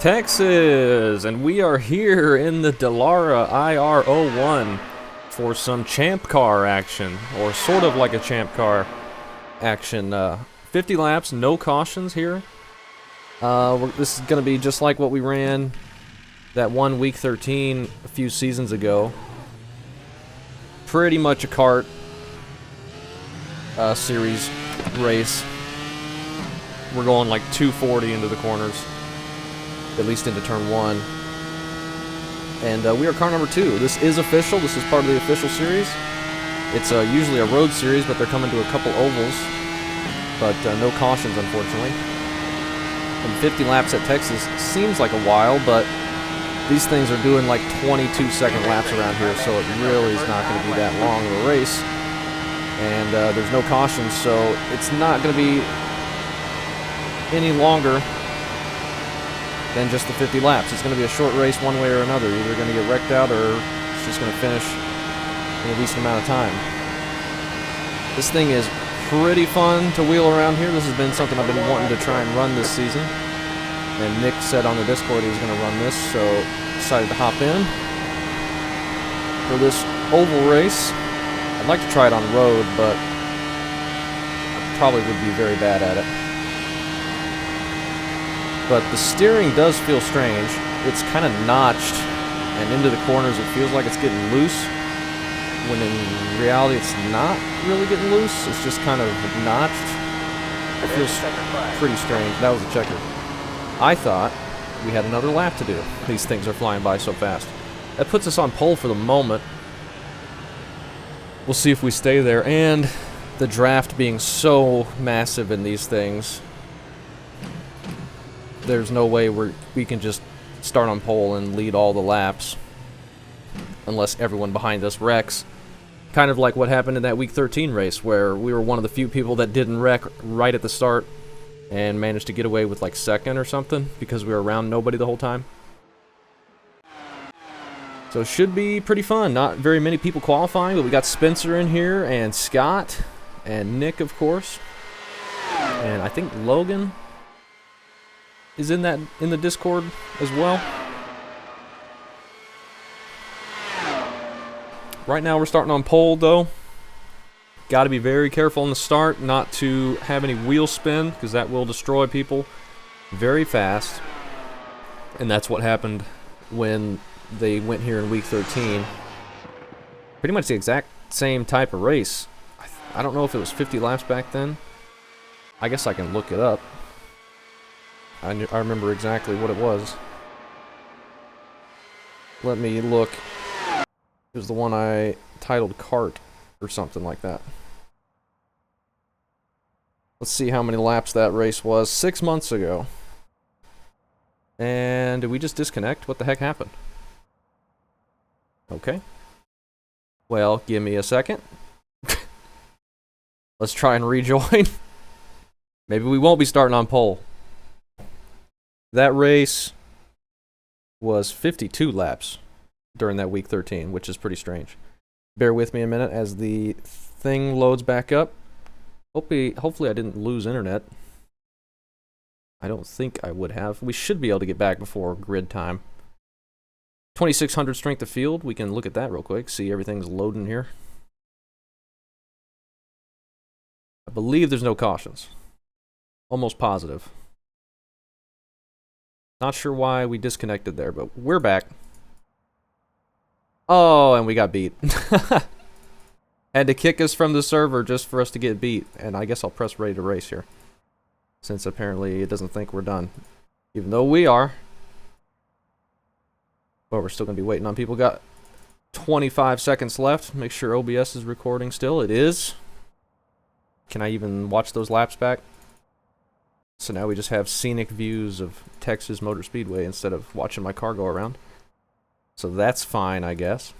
Texas, and we are here in the Dallara IR-01 for some champ car action, or sort of like a champ car action. 50 laps, no cautions here. This is going to be just like what we ran that one week 13 a few seasons ago. Pretty much a kart series race. We're going like 240 into the corners, at least into turn 1. And we are car number 2. This is official. This is part of the official series. It's usually a road series, but they're coming to a couple ovals. But no cautions, unfortunately. And 50 laps at Texas seems like a while, but these things are doing like 22-second laps around here, so it really is not going to be that long of a race. And there's no cautions, so it's not going to be any longer than just the 50 laps. It's going to be a short race one way or another. You're either going to get wrecked out or it's just going to finish in a decent amount of time. This thing is pretty fun to wheel around here. This has been something I've been wanting to try and run this season. And Nick said on the Discord he was going to run this, so decided to hop in for this oval race. I'd like to try it on road, but I probably would be very bad at it. But the steering does feel strange. It's kind of notched, and into the corners it feels like it's getting loose, when in reality it's not really getting loose. It's just kind of notched. It feels pretty strange. That was a checker. I thought we had another lap to do. These things are flying by so fast. That puts us on pole for the moment. We'll see if we stay there. And the draft being so massive in these things, there's no way we can just start on pole and lead all the laps unless everyone behind us wrecks. Kind of like what happened in that week 13 race, where we were one of the few people that didn't wreck right at the start and managed to get away with like second or something because we were around nobody the whole time. So it should be pretty fun. Not very many people qualifying, but we got Spencer in here and Scott and Nick, of course. And I think Logan is in the Discord as well. Right now we're starting on pole though. Got to be very careful in the start not to have any wheel spin, because that will destroy people very fast. And that's what happened when they went here in week 13. Pretty much the exact same type of race. I don't know if it was 50 laps back then. I guess I can look it up. I remember exactly what it was. Let me look. It was the one I titled Kart or something like that. Let's see how many laps that race was. 6 months ago. And did we just disconnect? What the heck happened? Okay. Well, give me a second. Let's try and rejoin. Maybe we won't be starting on pole. That race was 52 laps during that week 13, which is pretty strange. Bear with me a minute as the thing loads back up. Hopefully I didn't lose internet. I don't think I would have. We should be able to get back before grid time. 2600 strength of field. We can look at that real quick, see everything's loading here. I believe there's no cautions. Almost positive. Not sure why we disconnected there, but we're back. Oh, and we got beat. Had to kick us from the server just for us to get beat. And I guess I'll press ready to race here, since apparently it doesn't think we're done. Even though we are. But we're still going to be waiting on people. Got 25 seconds left. Make sure OBS is recording still. It is. Can I even watch those laps back? So now we just have scenic views of Texas Motor Speedway instead of watching my car go around. So that's fine, I guess.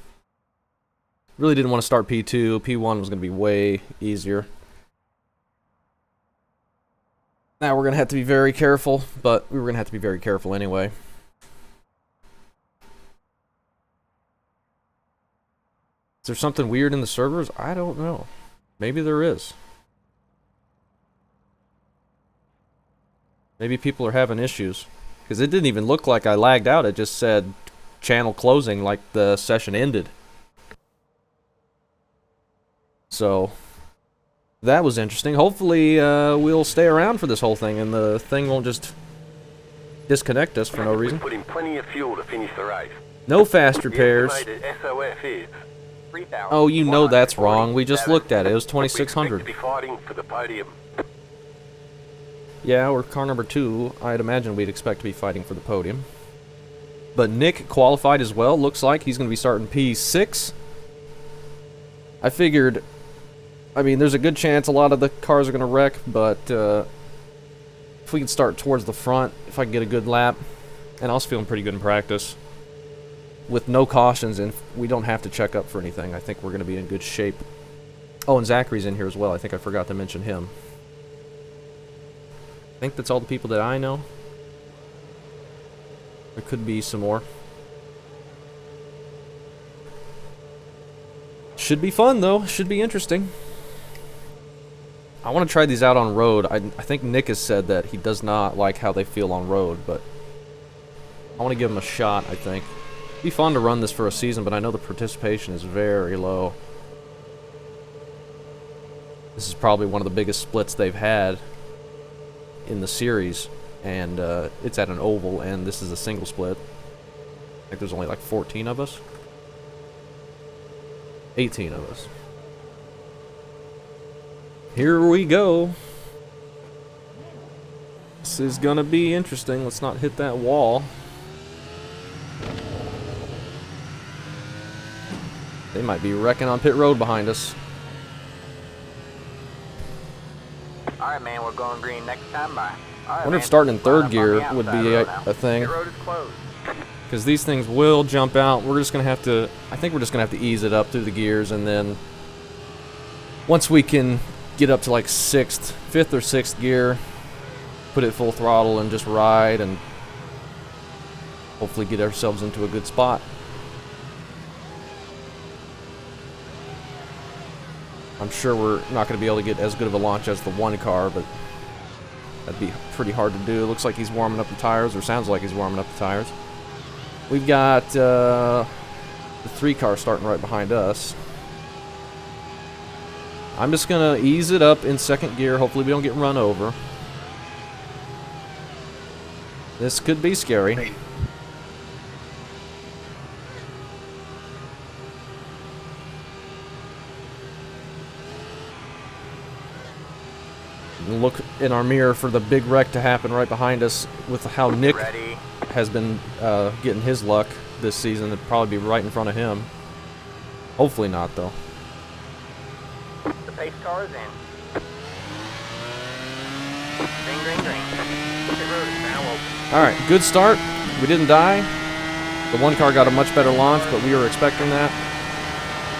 Really didn't want to start P2. P1 was going to be way easier. Now we're going to have to be very careful, but we were going to have to be very careful anyway. Is there something weird in the servers? I don't know. Maybe there is. Maybe people are having issues. Because it didn't even look like I lagged out. It just said channel closing like the session ended. So that was interesting. Hopefully we'll stay around for this whole thing and the thing won't just disconnect us for no reason. Put in plenty of fuel to finish the race. No fast repairs. The estimated SOF is 3,000. Oh, you know that's wrong. We just looked at it. It was 2,600. We expect to be fighting for the podium. Yeah, we're car number 2. I'd imagine we'd expect to be fighting for the podium. But Nick qualified as well. Looks like he's going to be starting P6. I figured, I mean, there's a good chance a lot of the cars are going to wreck, but if we can start towards the front, if I can get a good lap, and I was feeling pretty good in practice, with no cautions, and we don't have to check up for anything, I think we're going to be in good shape. Oh, and Zachary's in here as well. I think I forgot to mention him. I think that's all the people that I know. There could be some more. Should be fun, though. Should be interesting. I want to try these out on road. I think Nick has said that he does not like how they feel on road, but I want to give them a shot, I think. It'd be fun to run this for a season, but I know the participation is very low. This is probably one of the biggest splits they've had in the series, and it's at an oval, and this is a single split. I think there's only like 14 of us. 18 of us. Here we go. This is gonna be interesting. Let's not hit that wall. They might be wrecking on pit road behind us. Alright, man, we're going green next time. Bye. I wonder if starting in third gear would be a thing. The road is closed. Because these things will jump out. We're just going to have to... I think we're just going to have to ease it up through the gears, and then... once we can get up to like 5th or 6th gear, put it full throttle and just ride, and hopefully get ourselves into a good spot. I'm sure we're not going to be able to get as good of a launch as the one car, but that'd be pretty hard to do. It looks like he's warming up the tires, or sounds like he's warming up the tires. We've got the 3 car starting right behind us. I'm just going to ease it up in 2nd gear. Hopefully we don't get run over. This could be scary. Look in our mirror for the big wreck to happen right behind us with how Nick has been getting his luck this season. It'd probably be right in front of him. Hopefully not, though. The pace car is in. Green, green, green. The road is now open. Alright, good start. We didn't die. The one car got a much better launch, but we were expecting that.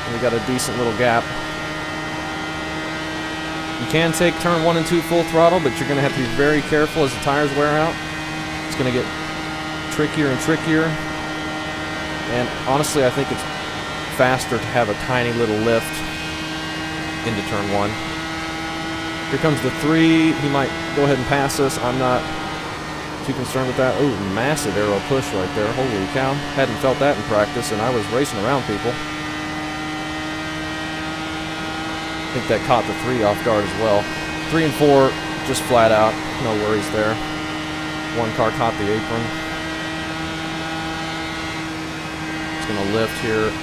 And we got a decent little gap. You can take turn 1 and 2 full throttle, but you're going to have to be very careful as the tires wear out. It's going to get trickier and trickier. And honestly, I think it's faster to have a tiny little lift into turn 1. Here comes the 3. He might go ahead and pass us. I'm not too concerned with that. Ooh, massive aero push right there. Holy cow. Hadn't felt that in practice, and I was racing around people. I think that caught the 3 off guard as well. 3 and 4, just flat out. No worries there. One car caught the apron. It's going to lift here.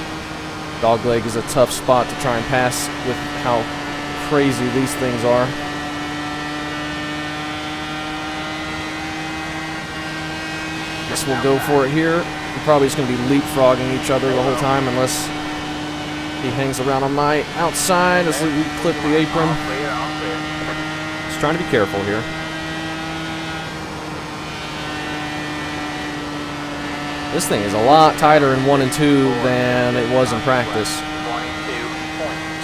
Dogleg is a tough spot to try and pass with how crazy these things are. Guess we'll go for it here. We're probably just going to be leapfrogging each other the whole time unless he hangs around on my outside as we clip the apron. Just trying to be careful here. This thing is a lot tighter in 1 and 2 than it was in practice.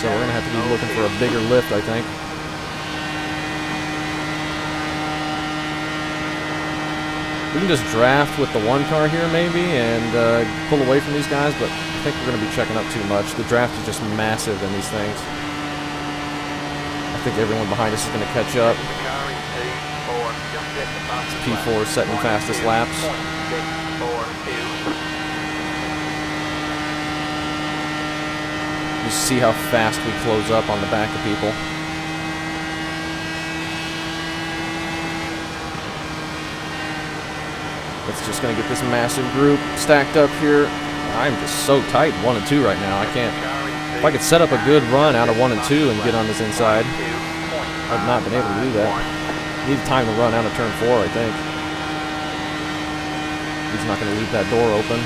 So we're going to have to be looking for a bigger lift, I think. We can just draft with the 1 car here maybe and pull away from these guys, but I think we're going to be checking up too much. The draft is just massive in these things. I think everyone behind us is going to catch up. P4 setting fastest laps. Just see how fast we close up on the back of people. It's just going to get this massive group stacked up here. I'm just so tight 1 and 2 right now. I can't. If I could set up a good run out of 1 and 2 and get on this inside, I've not been able to do that. Need time to run out of turn 4, I think. He's not going to leave that door open.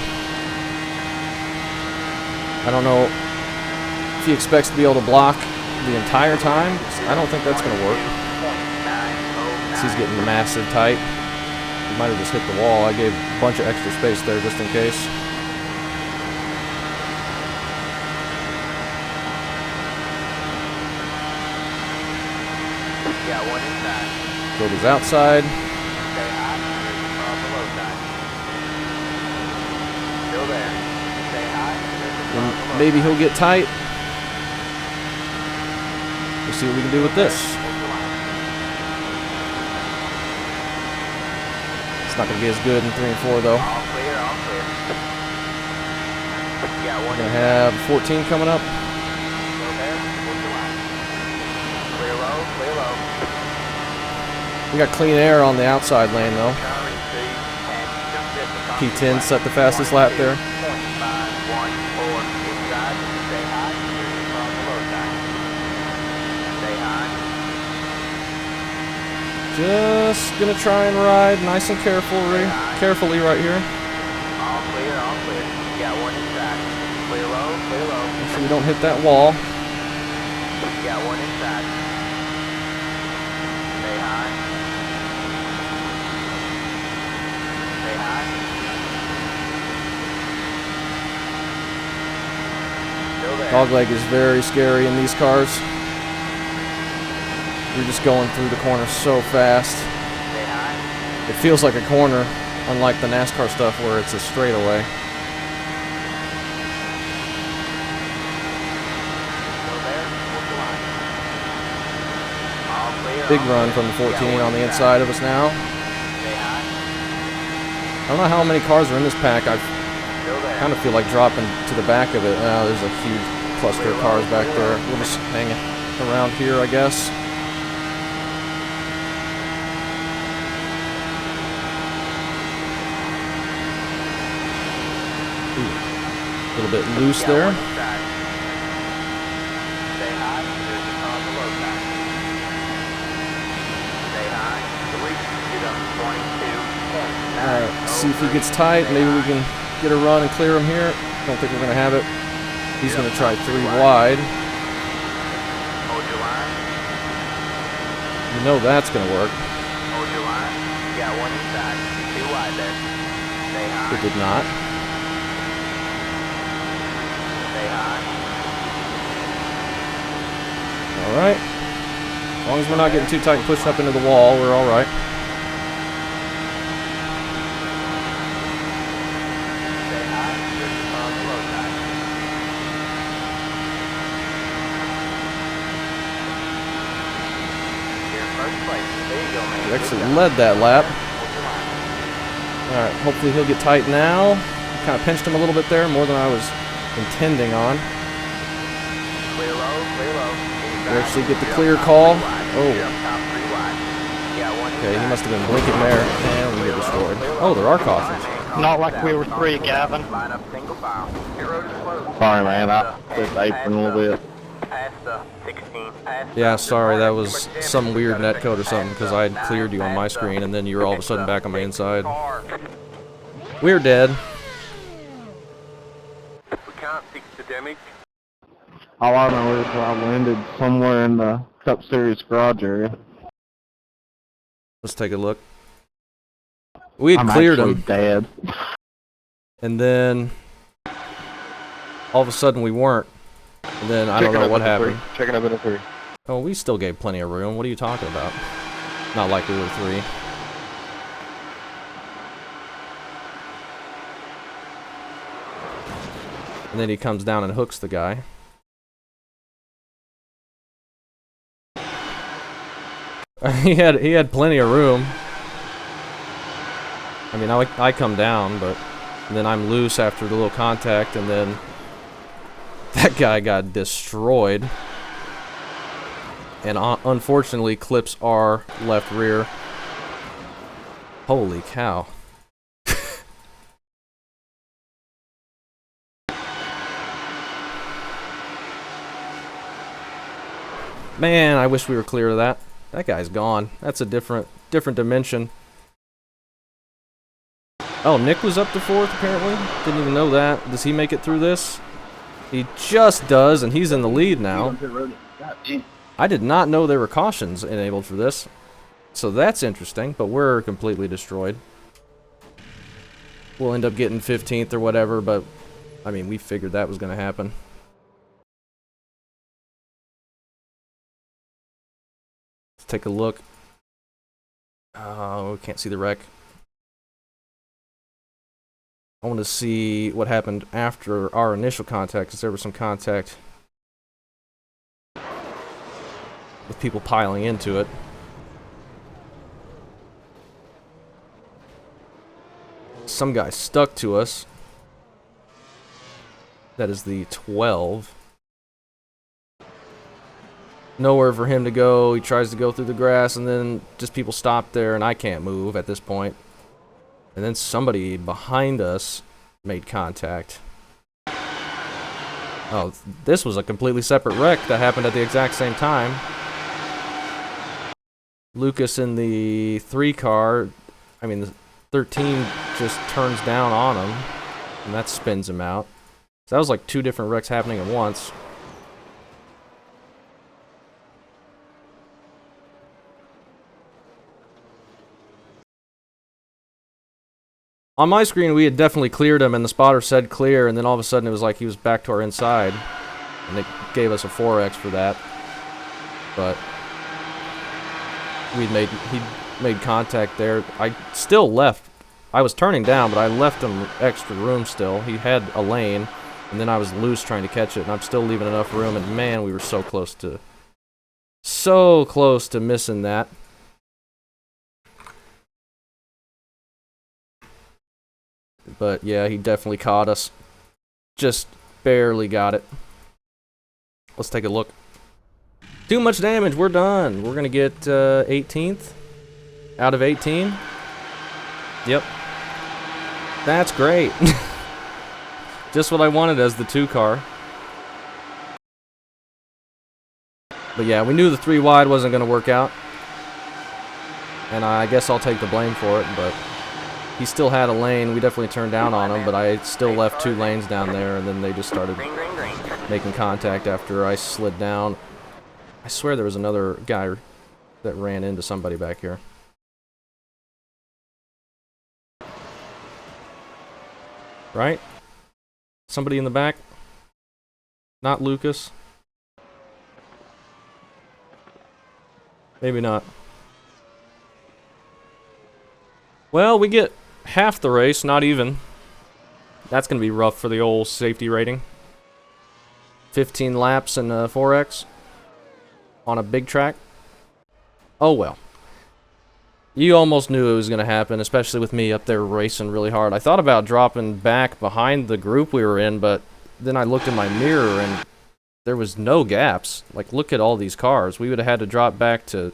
I don't know if he expects to be able to block the entire time. I don't think that's going to work. He's getting massive tight. He might have just hit the wall. I gave a bunch of extra space there just in case. Got one inside. Goes outside. Stay high. There's the car below side. Still there. Stay high. There's the car below Maybe side. he'll get tight. We'll see what we can do with this. It's not going to be as good in 3 and 4 though. All clear, all clear. Got We're one going to inside. have 14 coming up. Still there. Hold your line. Clear low, clear low. We got clean air on the outside lane though. Charlie, C, 10, just P10 set the fastest lap there. 0.514 inside. Stay high. There's the car below side. Stay high. Just gonna try and ride nice and carefully right here. All clear, all clear. Got one inside. Clear low, clear low. Make sure we don't hit that wall. Got one inside. Stay high. Stay high. Still there. Dogleg is very scary in these cars. You're just going through the corner so fast. Stay high. It feels like a corner, unlike the NASCAR stuff where it's a straightaway. Still there. Hold the line. All clear. Big all run clear. from the 14 Got one on the inside. inside of us now. Stay high. I don't know how many cars are in this pack. I Still there. kind of feel like dropping to the back of it. Oh, there's a huge cluster of cars back there. We'll just hang around here, I guess. Ooh, a little bit loose Got there. one inside. Stay high. There's the car below side. Stay high. 3. Get up 22. See if he gets tight. Maybe we can get a run and clear him here. Don't think we're going to have it. He's going to try 3 wide. Hold your line. You know that's going to work. Hold your line. You got one inside. 2 wide there. Stay high. It did not. Stay high. All right. As long as we're not getting too tight and pushing up into the wall, we're all right. Stay high. There's the car below side. You're in first place. There you go, man. We Good actually job. led that lap. Hold your line. All right. Hopefully he'll get tight now. Kind of pinched him a little bit there, more than I was intending on. Clear low, clear low. We actually get the clear call. Oh. You're up top 3 wide. You got one Okay, he inside. must have been blinking there, and we get destroyed. Oh, there are cautions. Not like we were 3, Gavin. Line up single file. Your road is closed. Sorry, man. I flipped the apron a little bit. Past the 16. Past Yeah, the sorry, that was 270. some weird netcode or something, because I had cleared you on my screen, and then you were all of a sudden back on my inside. We're dead. We can't fix the damage. All I know is I landed somewhere in the Cup Series garage area. Let's take a look. We had I'm cleared actually him, dead. and then all of a sudden we weren't. And then I don't know what happened. Checking up in a 3. Oh, we still gave plenty of room. What are you talking about? Not like we were 3. And then he comes down and hooks the guy. he had plenty of room. I mean, I come down, but then I'm loose after the little contact, and then that guy got destroyed. And unfortunately clips our left rear. Holy cow. Man, I wish we were clear of that. That guy's gone. That's a different dimension. Oh, Nick was up to 4th apparently. Didn't even know that. Does he make it through this? He just does, and he's in the lead now. I did not know there were cautions enabled for this. So that's interesting, but we're completely destroyed. We'll end up getting 15th or whatever, but I mean, we figured that was going to happen. Let's take a look. Oh, we can't see the wreck. I want to see what happened after our initial contact, because there was some contact with people piling into it. Some guy stuck to us. That is the 12. Nowhere for him to go. He tries to go through the grass, and then just people stop there, and I can't move at this point. And then somebody behind us made contact. Oh, this was a completely separate wreck that happened at the exact same time. Lucas in the 3 car, I mean, the 13 just turns down on him, and that spins him out. So that was like 2 different wrecks happening at once. On my screen, we had definitely cleared him, and the spotter said clear, and then all of a sudden it was like he was back to our inside, and it gave us a 4X for that. But he made contact there. I still left. I was turning down, but I left him extra room still. He had a lane, and then I was loose trying to catch it, and I'm still leaving enough room, and man, we were so close to missing that. But yeah, he definitely caught us. Just barely got it. Let's take a look. Too much damage, we're done. We're gonna get 18th out of 18. Yep. That's great. Just what I wanted as the 2 car. But yeah, we knew the 3 wide wasn't gonna work out. And I guess I'll take the blame for it, but he still had a lane. We definitely turned down on him, but I still left 2 lanes down there, and then they just started making contact after I slid down. I swear there was another guy that ran into somebody back here. Right? Somebody in the back? Not Lucas? Maybe not. Well, we get half the race, not even. That's going to be rough for the old safety rating. 15 laps and 4X on a big track. Oh well. You almost knew it was going to happen, especially with me up there racing really hard. I thought about dropping back behind the group we were in, but then I looked in my mirror and there was no gaps. Like, look at all these cars. We would have had to drop back to...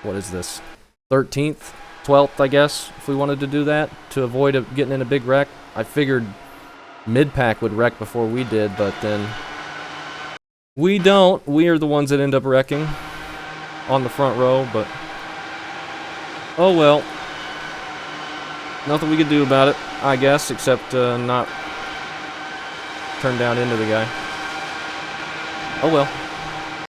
What is this? 13th? 12th, I guess, if we wanted to do that, to avoid getting in a big wreck. I figured mid-pack would wreck before we did, but then we don't. We are the ones that end up wrecking on the front row, but oh well. Nothing we could do about it, I guess, except not turn down into the guy. Oh well.